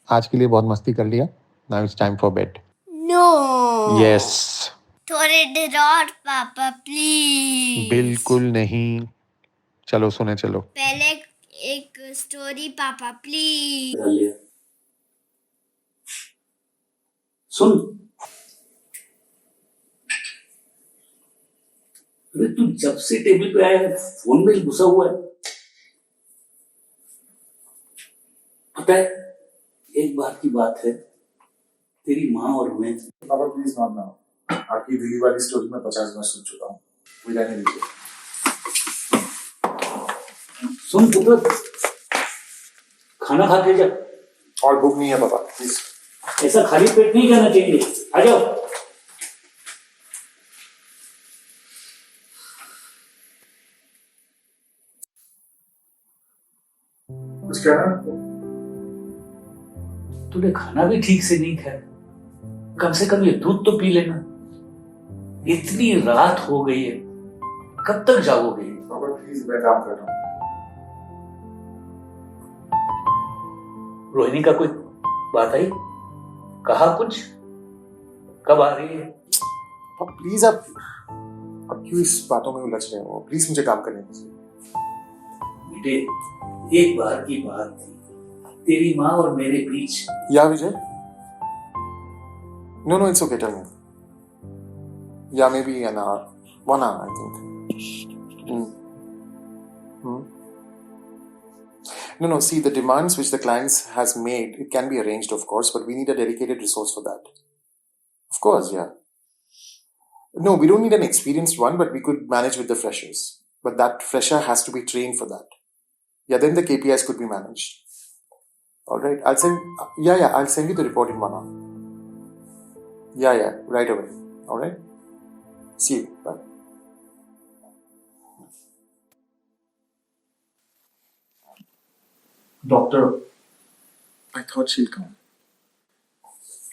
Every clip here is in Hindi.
आज के लिए बहुत मस्ती कर लिया. Now it's time for bed. No. Yes. थोड़े देर और पापा प्लीज. बिल्कुल नहीं. चलो सोने चलो. पहले एक स्टोरी पापा प्लीज. सुन, अरे तू जब से टेबल पे आया है फोन में ही घुसा हुआ है. पता है, एक बार की बात है, तेरी माँ और मैं. पापा प्लीज नॉट नाउ. आपकी दिल्ली वाली स्टोरी में 50 बार सुन चुका हूँ. कोई रहने दीजिए. सुन पुत्र, खाना खा के जा. और भूख नहीं है पापा, प्लीज. ऐसा खाली पेट नहीं जाना चाहिए. आ जाओ. कुछ कहना है? तूने खाना भी ठीक से नहीं खाया. कम से कम ये दूध तो पी लेना. इतनी रात हो गई है, कब तक जागोगे? पापा प्लीज, मैं काम कर रहा हूँ. रोहिणी का कोई बात आई? कहा कुछ? कब आ रही है? पापा प्लीज, आप क्यों इस बातों में उलझ रहे हो? प्लीज मुझे काम करने दीजिए. बेटे, एक बार की बात थी, तेरी माँ और मेरे बीच. या विजय? No, it's okay. Tell me. Yeah, maybe an hour. 1 hour, I think. No. See, the demands which the clients has made, it can be arranged, of course, but we need a dedicated resource for that. Of course, yeah. No, we don't need an experienced one, but we could manage with the freshers. But that fresher has to be trained for that. Yeah, then the KPIs could be managed. All right, I'll send. I'll send you the report in 1 hour. Yeah, right away. All right. See you. Bye. Doctor, I thought she'll come.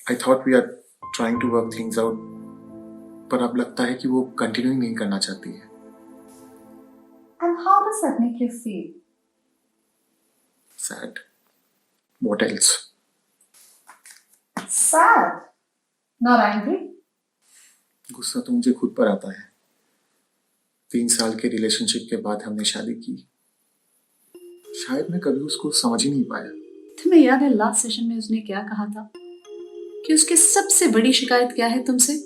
I thought we are trying to work things out. पर अब लगता है कि वो कंटिन्यू नहीं करना चाहती है. And how does that make you feel? Sad. What else? Sad. Not angry? गुस्सा तो मुझे खुद पर आता है. 3 साल के रिलेशनशिप के बाद हमने शादी की. शायद मैं कभी उसको समझ ही नहीं पाया. तुम्हें याद है लास्ट सेशन में उसने क्या कहा था? कि उसकी सबसे बड़ी शिकायत क्या है तुमसे?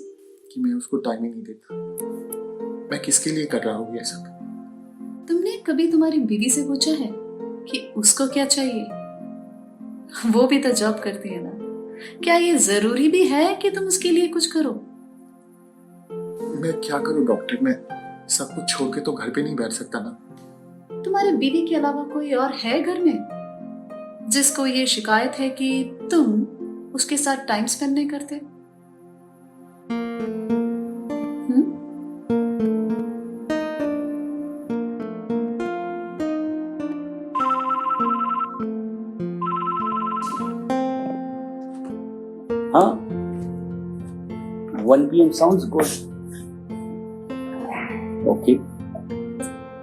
कि मैं उसको टाइम ही नहीं देता. मैं किसके लिए कर रहा हूँ ये सब? तुमने कभी तुम्हारी बीवी से पूछा है कि उसको क्या चाहिए? वो भी तो जॉब करती है ना. क्या ये जरूरी भी है कि तुम उसके लिए कुछ करो? मैं क्या करूं डॉक्टर? मैं सब कुछ छोड़ के तो घर पे नहीं बैठ सकता ना. तुम्हारे बीवी के अलावा कोई और है घर में जिसको ये शिकायत है कि तुम उसके साथ टाइम स्पेंड नहीं करते? हाँ, 1 PM sounds good. Okay.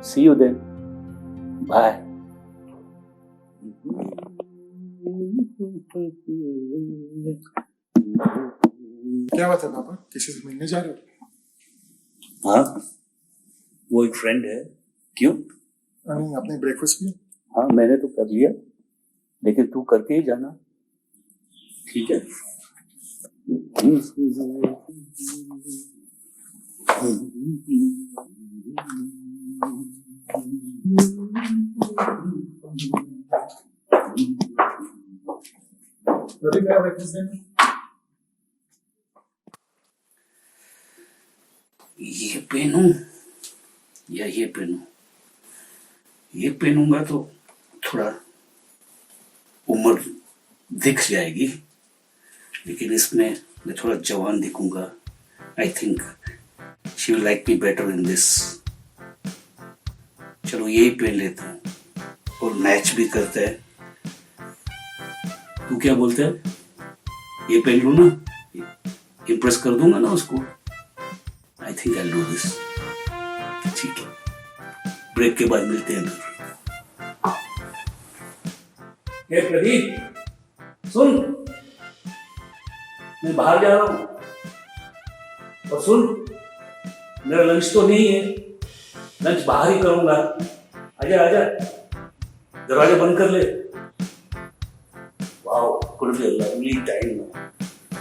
See you then. Bye. क्या बात है पापा? किसी से मिलने जा रहे हो? हाँ, वो एक फ्रेंड है. क्यों? नहीं, आपने ब्रेकफास्ट किया? हाँ, मैंने तो कर लिया, लेकिन तू करके ही जाना. ठीक है? ये पहनूं या ये पहनूं? ये पहनूंगा तो थोड़ा उम्र दिख जाएगी, लेकिन इसमें मैं थोड़ा जवान दिखूंगा. I think she will like me better in this. चलो यही पहन लेता हूँ और मैच भी करता है. तू क्या बोलता है? ये पहन लूं ना? इम्प्रेस कर दूंगा ना उसको. I think I do this. ठीक है, ब्रेक के बाद मिलते हैं. प्रदीप, सुन, मैं बाहर जा रहा हूँ। और सुन, मेरा लंच तो नहीं है, लंच बाहर ही करूंगा। आजा आजा, दरवाजा बंद कर ले। Wow, could be a lovely time now.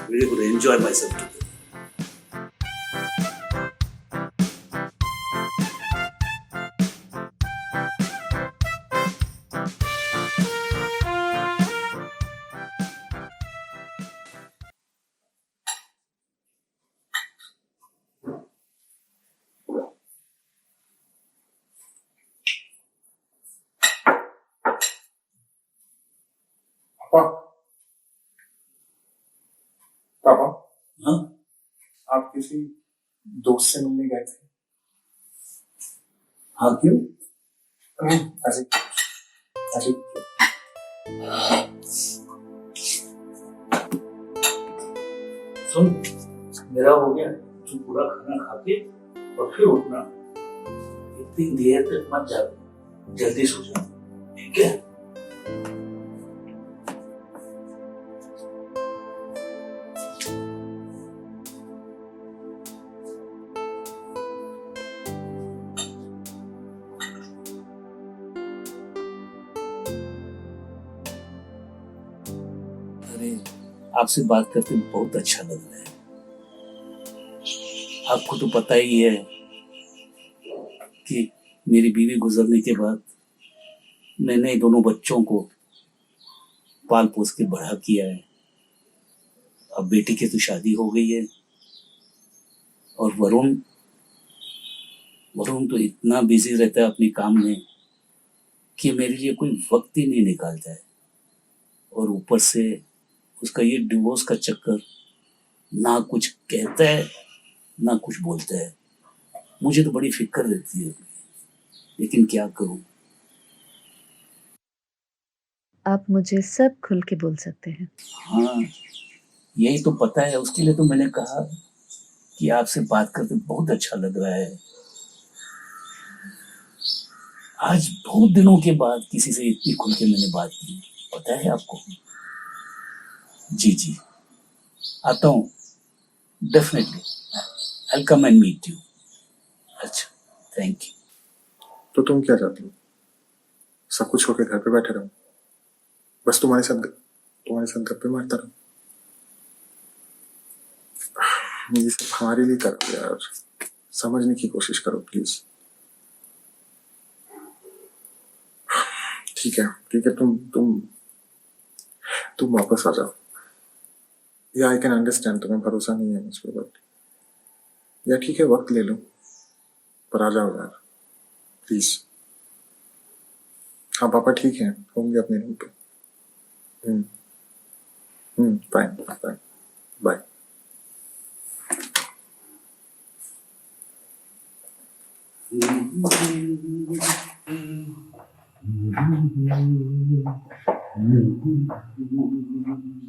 Really could enjoy myself today. पापा, पापा, हाँ? आप किसी दोस्त से मिलने गए थे? हाँ, क्यों? नहीं, ऐसे ऐसे। सुन, मेरा हो गया, तू पूरा खाना खा के और फिर उठना। इतनी देर तक मत जाग, जल्दी सो जा, ठीक है? अरे, आपसे बात करके बहुत अच्छा लग रहा है। आपको तो पता ही है कि मेरी बीवी गुजरने के बाद मैंने दोनों बच्चों को पाल पोस के बड़ा किया है। अब बेटी की तो शादी हो गई है और वरुण तो इतना बिजी रहता है अपने काम में कि मेरे लिए कोई वक्त ही नहीं निकालता है। और ऊपर से उसका ये डिवोर्स का चक्कर, ना कुछ कहता है ना कुछ बोलता है। मुझे तो बड़ी फिक्र रहती है, लेकिन क्या करूं। आप मुझे सब खुल के बोल सकते हैं। हाँ, यही तो पता है, उसके लिए तो मैंने कहा कि आपसे बात करके बहुत अच्छा लग रहा है। आज बहुत दिनों के बाद किसी से इतनी खुल के मैंने बात की, पता है आपको? जी जी, आता हूँ, definitely I come and meet you. अच्छा, थैंक यू। तो तुम क्या चाहती हो? सब कुछ होके घर पे बैठे रहूं, बस तुम्हारे साथ गप्पे मारता रहूं? ये सब हमारे लिए करो यार, समझने की कोशिश करो प्लीज। ठीक है, तुम वापस आ जाओ। या आई कैन अंडरस्टैंड, तुम्हें भरोसा नहीं है मुझ पर, बट या ठीक है, वक्त ले लो, पर आ जाओ यार प्लीज। हाँ पापा ठीक है, होंगे अपने रूम पे। Fine, bye.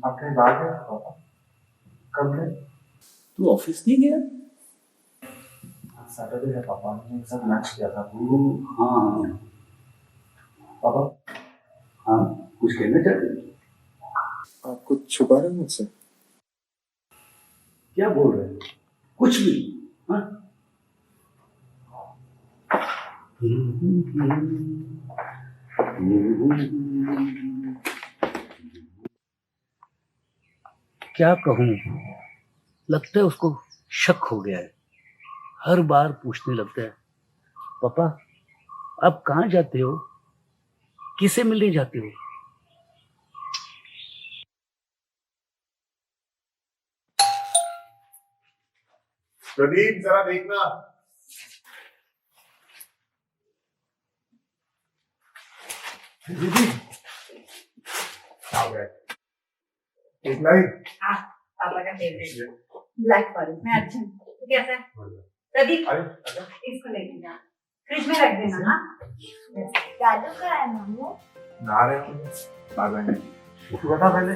आपके बाहर गए पापा? कब गए? तू ऑफिस नहीं गया? सैटरडे है पापा, हमने एक साथ लंच किया था। हाँ पापा, हाँ, कुछ कहना चाहते हैं? आप कुछ छुपा रहे हैं मुझसे? क्या बोल रहे हैं? कुछ भी। हाँ? क्या कहूं, लगता है उसको शक हो गया है। हर बार पूछने लगता है, पापा आप कहाँ जाते हो, किसे मिलने जाते हो? प्रदीप जरा देखना। दीदी आ गए। एक नहीं, पापा का फेवरेट ब्लैक फॉरेस्ट में। अच्छा तो कैसा है प्रदीप? इसको लेके जा, फ्रिज में रख देना। हाँ दादू का है मामू। नहा रहे होंगे, बाद में। तू बता पहले,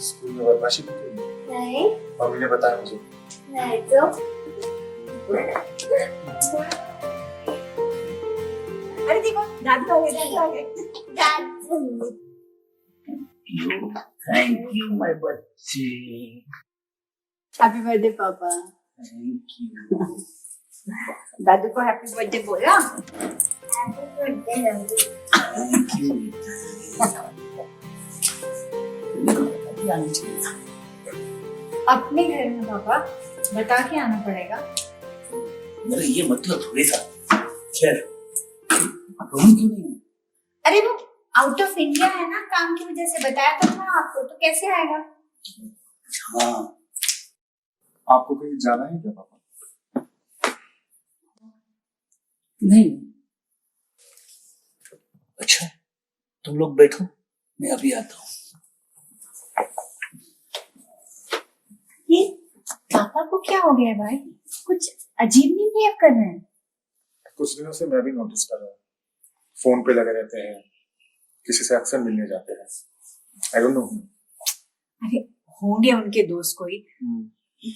स्कूल में बदमाशी की थी? नहीं मम्मी ने बताया मुझे। नहीं तो अरे देखो दादू आ गए, दादू आ गए। दादू थैंक यू माय बच्चे, हैप्पी बर्थडे पापा। Thank you. दादू को हैप्पी बर्थडे बोला। हैप्पी बर्थडे दादू। Thank you. अपने घर में पापा बता के आना पड़ेगा। मेरा ये मतलब थोड़ी था। खैर, रोहन क्यों नहीं है? अरे वो आउट ऑफ इंडिया है ना, काम की वजह से बताया तो था आपको, तो कैसे आएगा? हाँ, आपको कहीं जाना है क्या पापा? नहीं। अच्छा, तुम लोग बैठो, मैं अभी आता हूँ। ये पापा को क्या हो गया है भाई? कुछ अजीब नहीं बिहेव कर रहे हैं। कुछ दिनों से मैं भी नोटिस कर रहा हूँ, फोन पे लगे रहते हैं, किसी से अक्सर मिलने जाते हैं। I don't know. अरे होंगे उनके दोस्त कोई,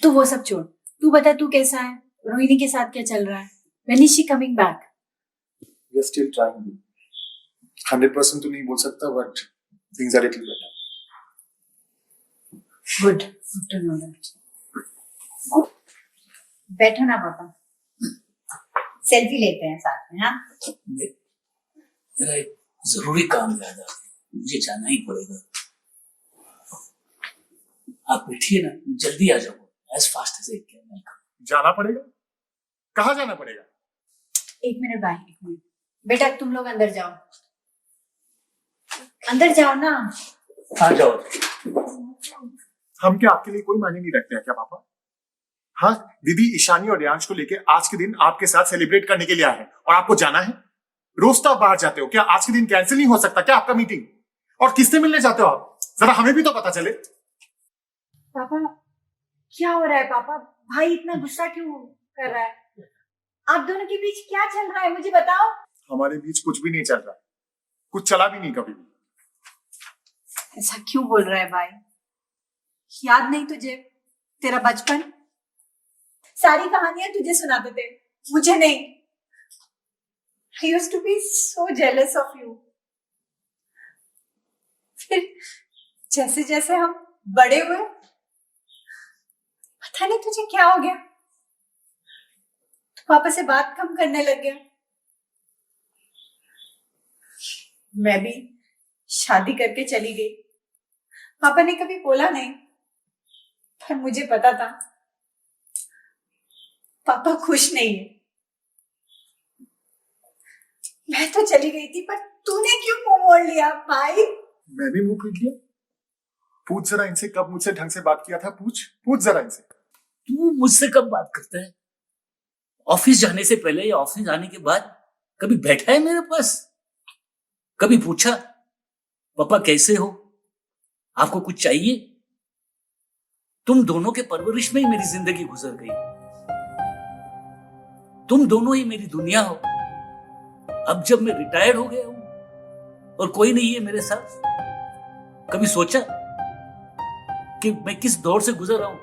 तो वो सब छोड़, तू बता तू कैसा है? रोहिणी के साथ क्या चल रहा है? When is she coming back? We are still trying. 100% तो नहीं बोल सकता, but things are little better. Good to know that. बैठो ना पापा, सेल्फी लेते हैं साथ में। हाँ, मेरा एक जरूरी काम याद आ गया, मुझे जाना ही पड़ेगा। आप बैठिए ना, जल्दी आ जाओ। As fast as I can. जाना पड़ेगा? कहाँ जाना पड़ेगा? एक मिनट भाई, एक मिनट। बेटा तुम लोग अंदर जाओ, अंदर जाओ ना। आ जाओ। हम क्या आपके लिए कोई मायने नहीं रखते हैं क्या पापा? हाँ, दीदी ईशानी और रियांश को लेके आज के दिन आपके साथ सेलिब्रेट करने के लिए आए हैं और आपको जाना है। रोज तो आप बाहर जाते हो, क्या आज के दिन कैंसिल नहीं हो सकता क्या आपका मीटिंग? और किससे मिलने जाते हो आप? जरा हमें भी तो पता चले। पापा क्या हो रहा है? पापा भाई इतना गुस्सा क्यों कर रहा है? आप दोनों के बीच क्या चल रहा है, मुझे बताओ। हमारे बीच कुछ भी नहीं चल रहा, कुछ चला भी नहीं कभी भी। ऐसा क्यों बोल रहा है भाई? याद नहीं तुझे तेरा बचपन? सारी कहानियां तुझे सुनाते थे, मुझे नहीं। I used to be so jealous of you. फिर जैसे जैसे हम बड़े हुए, पता नहीं तुझे क्या हो गया, तो पापा से बात कम करने लग गया। मैं भी शादी करके चली गई। पापा ने कभी बोला नहीं, पर मुझे पता था पापा खुश नहीं है। मैं तो चली गई थी, पर तूने क्यों मुंह मोड़ लिया भाई? मैंने मुंह पीट लिया? पूछ जरा इनसे, कब मुझसे ढंग से बात किया था? पूछ जरा इनसे। तू मुझसे कब बात करता है? ऑफिस जाने से पहले या ऑफिस आने के बाद कभी बैठा है मेरे पास? कभी पूछा पापा कैसे हो, आपको कुछ चाहिए? तुम दोनों के परवरिश में ही मेरी जिंदगी गुजर गई। तुम दोनों ही मेरी दुनिया हो। अब जब मैं रिटायर्ड हो गया हूं और कोई नहीं है मेरे साथ, कभी सोचा कि मैं किस दौर से गुजर रहा हूं?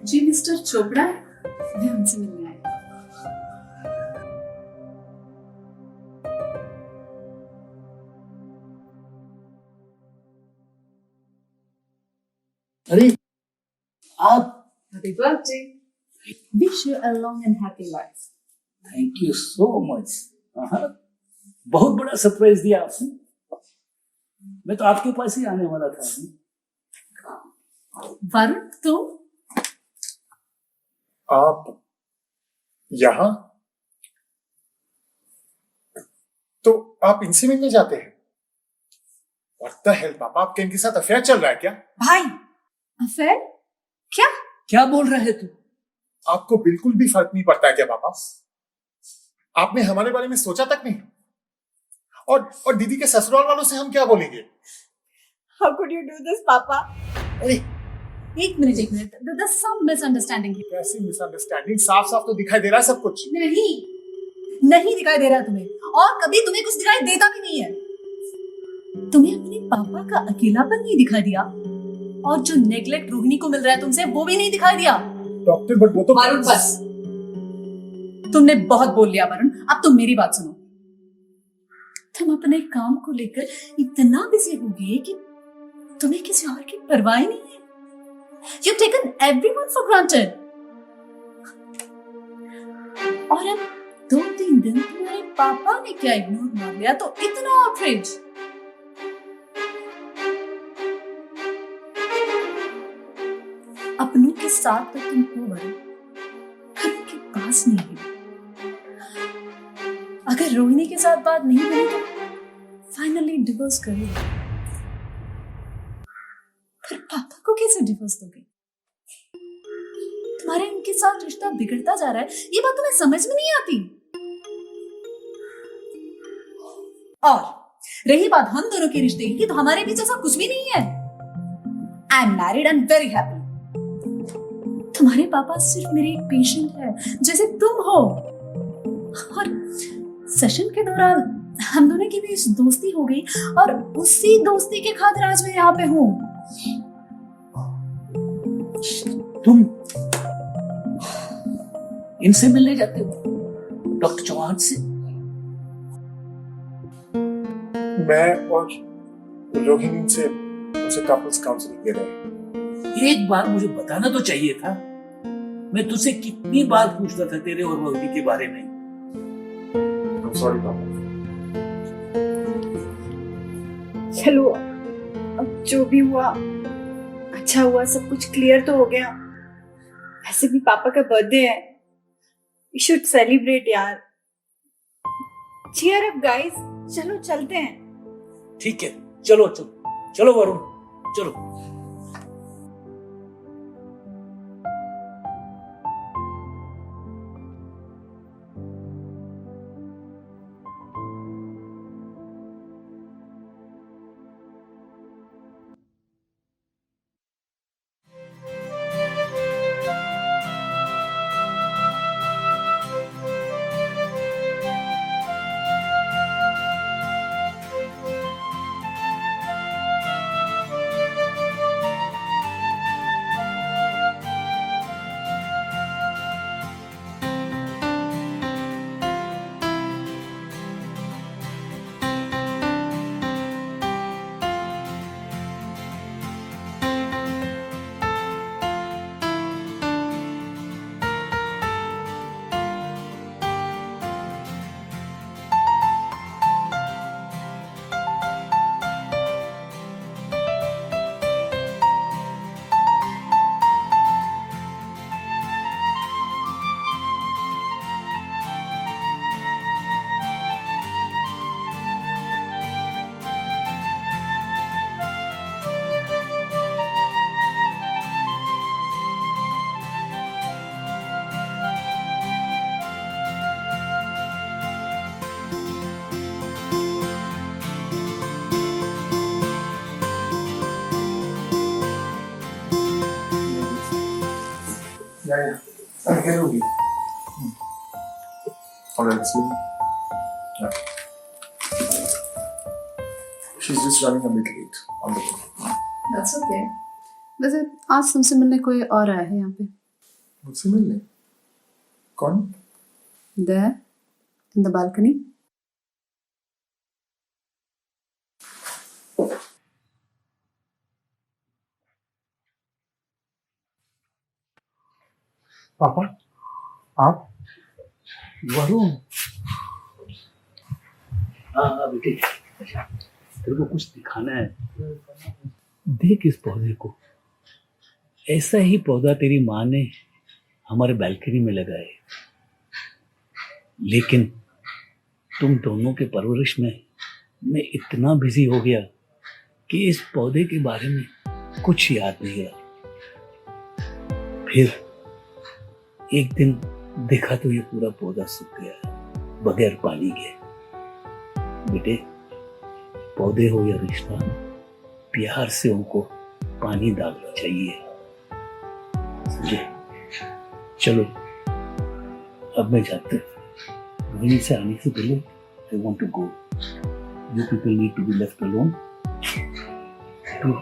जी मिस्टर चोपड़ा, मैं उनसे मिलने आया। अरे आप, Happy birthday. Wish you a long and happy life. Thank you so much. बहुत बड़ा सरप्राइज दिया आपने। मैं तो आपके पास ही आने वाला था। वरुण तुम? आप यहां? तो आप इनसे मिलने जाते हैं? What the hell पापा, आपके इनके साथ अफेयर चल रहा है क्या? भाई अफेयर? क्या? क्या बोल रहा है तू? आपको बिल्कुल भी फर्क नहीं पड़ता है क्या पापा? आपने हमारे बारे में सोचा तक नहीं? और दीदी के ससुराल वालों से हम क्या बोलेंगे? How could you do this, पापा? अरे एक minute, there's some misunderstanding here. कैसी मिसअंडरस्टैंडिंग? साफ साफ तो दिखाई दे रहा है सब कुछ। नहीं दिखाई दे रहा तुम्हें, और कभी तुम्हें कुछ दिखाई देता भी नहीं है। तुम्हें अपने पापा का अकेलापन नहीं दिखा दिया, और जो नेगलेक्ट रोहिणी को मिल रहा है तुमसे वो भी नहीं दिखाई दिया। डॉक्टर बट वो तो वरुण बस, तुमने बहुत बोल लिया वरुण, अब तुम मेरी बात सुनो। तुम अपने काम को लेकर इतना बिजी हो गए कि तुम्हें किसी और की परवाह ही नहीं है। You've taken everyone for granted. और अब 2-3 दिन तुम्हारे पापा ने क्या इग्नोर मार लिया तो इतना आउटरीच। अपनों के साथ तो तुम हो वरुण, पर उनके पास नहीं हो। अगर रोहिणी के साथ बात नहीं बनी तो फाइनली डिवोर्स कर लो। फिर पापा को कैसे डिवोर्स दोगे? तुम्हारे उनके साथ रिश्ता बिगड़ता जा रहा है, ये बात तुम्हें समझ में नहीं आती। और रही बात हम दोनों के रिश्ते की, तो हमारे बीच ऐसा कुछ भी नहीं है। I am married and very happy. तुम्हारे पापा सिर्फ मेरे एक पेशेंट है, जैसे तुम हो। और सेशन के दौरान हम दोनों की बीच दोस्ती हो गई और उसी दोस्ती के खातिर आज मैं यहाँ पे हूँ। तुम इनसे मिलने जाते हो, डॉक्टर चौहान से? मैं और रोहिणी से उनसे कपल्स काउंसलिंग दे रहे हैं। एक बार मुझे बताना तो चाहिए था। मैं तुझसे कितनी बार पूछता था तेरे और रोहिणी के बारे में। सॉरी पापा। चलो अब जो भी हुआ अच्छा हुआ, सब कुछ क्लियर तो हो गया। वैसे भी पापा का बर्थडे है, वी शुड सेलिब्रेट यार। चीयर अप गाइस, चलो चलते हैं। ठीक है, चलो चलो चलो वरुण, चलो। Yeah. I'm here with you. Alright, see. Yeah. She's just running a bit late. I'm looking. That's okay. वैसे आज तुमसे मिलने कोई और आया है यहाँ पे? मुझसे मिलने? कौन? There, in the balcony. पापा? आप? वरुण? हाँ बेटे, अच्छा तेरे को कुछ दिखाना है। देख इस पौधे को, ऐसा ही पौधा तेरी माँ ने हमारे बैल्कनी में लगाया है, लेकिन तुम दोनों के परवरिश में मैं इतना बिजी हो गया कि इस पौधे के बारे में कुछ याद नहीं रहा। फिर एक दिन देखा तो ये पूरा पौधा सूख गया, बगैर पानी के। बेटे, पौधे हो या रिश्ता, प्यार से उनको पानी डालना चाहिए, समझे? चलो अब मैं जाता हूँ। वहीं से आने से पहले I want to go. You people need to be left alone to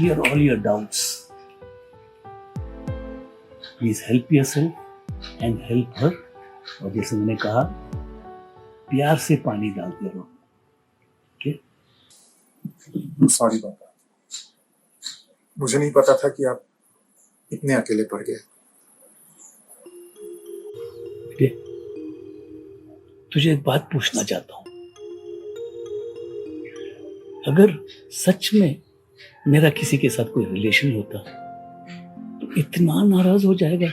clear all your doubts. Please help yourself and help her. और जैसे मैंने कहा, प्यार से पानी डालते रहो. Okay? सॉरी पापा, मुझे नहीं पता था कि आप इतने अकेले पड़ गए. बेटे, तुझे एक बात पूछना चाहता हूं. अगर सच में मेरा किसी के साथ कोई रिलेशन होता तो इतना नाराज हो जाएगा?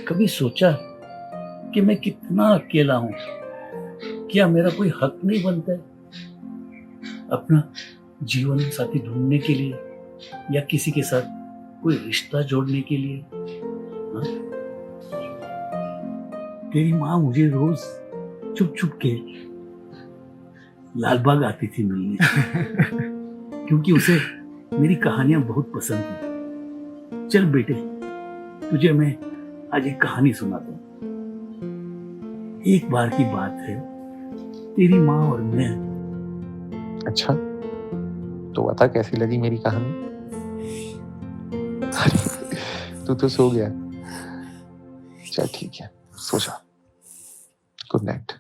कभी सोचा कि मैं कितना अकेला हूं? क्या मेरा कोई हक नहीं बनता है अपना जीवन साथी ढूंढने के लिए या किसी के साथ कोई रिश्ता जोड़ने के लिए? हाँ? तेरी माँ मुझे रोज चुप चुप के लालबाग आती थी मिलने क्योंकि उसे मेरी कहानियां बहुत पसंद थी. चल बेटे, तुझे मैं आज एक कहानी सुनाता हूँ. एक बार की बात है, तेरी माँ और मैं. अच्छा, तो बता कैसी लगी मेरी कहानी? अरे तू तो सो गया. चल ठीक है, सो जा. Good night.